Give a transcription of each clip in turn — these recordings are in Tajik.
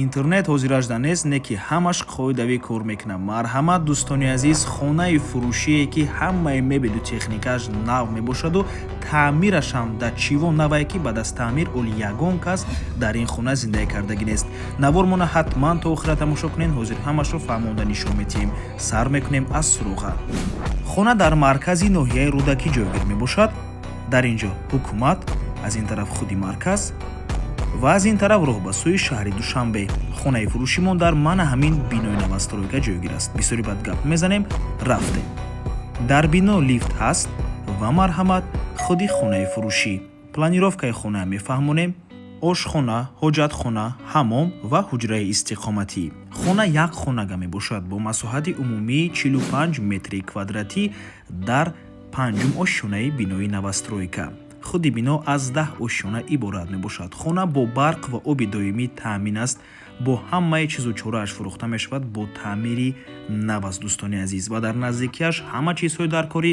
интернет ҳозираш данест не ки ҳамаш қоидавӣ кор мекунад. Марҳамат дӯстони азиз, хонаи фурӯшие ки ҳамаи мебелу техникааш нав мебошаду таъмираш ҳам дар чивон навае ки баъд аз таъмир оли ягон кас дар ин хона зиндаи кардагӣ нест. Навормона ҳатман то охира тамошо кунед. ҳозир ҳамашро фаҳмонда нишон медиҳем. Сар мекунем аз суруға. хона дар маркази ноҳияи рӯдакӣ ҷойгир мебошад. дар ин ҷо ҳукумат, аз ин тараф худи марказ ва аз ин тараф роҳ ба сӯи шаҳри Душанбе. хонаи фурӯшимон дар мана ҳамин бинои навастройка ҷойгир аст. бисёри бад гап мезанем, рафтем. дар бино лифт ҳаст ва марҳамат худи хонаи фурӯшӣ. планировкаи хона мефаҳмонем. ошхона, ҳоҷатхона, ҳаммом ва ҳуҷраи истиқоматӣ. хона як хонага мебошад бо масоҳати умумии 45 метри квадратӣ дар панҷум ошёнаи бинои навастройка. худи бино аз 10 ошёна иборат мебошад. хона бо барқ ва оби доимӣ таъмин аст. бо ҳамаи чизу чорааш фурӯхта мешавад бо таъмири нав аст дӯстони азиз ва дар наздикиаш ҳама чизҳои даркорӣ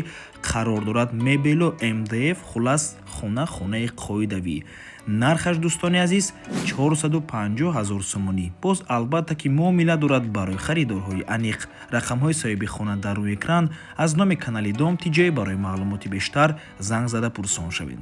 қарор дорад. мебелу МДФ хулас хона хонаи қоидавӣ. нархаш дӯстони азиз 450 000 сомонӣ. боз албатта ки муомила дорад барои харидорҳои аниқ. рақамҳои соҳиби хона дар рӯи экран. аз номи канали Дом TJ барои маълумоти бештар занг зада пурсон шавед.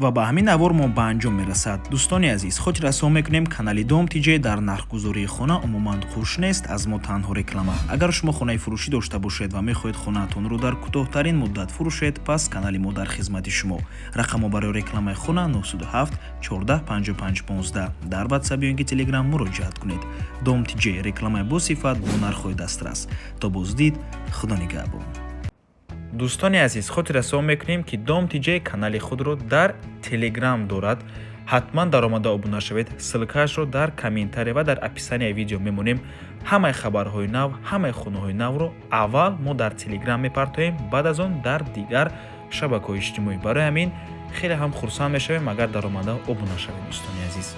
ва ба ҳамин навор мо ба анҷом мерасад. дӯстони азиз, хотиррасон мекунем канали Дом TJ дар нархгузории хона умуман хурш нест, аз мо танҳо реклама. агар шумо хонаи фурӯшӣ дошта бошед ва мехоҳед хонаатонро дар кӯтоҳтарин муддат фурӯшед, пас канали мо дар хизмати шумо. рақамҳо барои рекламаи хона 907 14 55 15. дар WhatsApp ё инки Telegram муроҷиат кунед. Дом TJ, рекламаи босифат бо нархҳои дастрас. то боздид, худо нигаҳбон. дӯстони азиз, хотиррасон мекунем ки Дом TJ канали худро дар Telegram дорад. ҳатман даромада обуна шавед. ссилкаашро дар комментария ва дар описанияи видео мемонем. ҳамаи хабарҳои нав, ҳамаи хонаҳои навро аввал мо дар Telegram мепартоем, баъд аз он дар дигар шабакаҳои иҷтимоӣ. барои ҳамин хеле ҳам хурсанд мешавем агар даромада обуна шавед дӯстони азиз.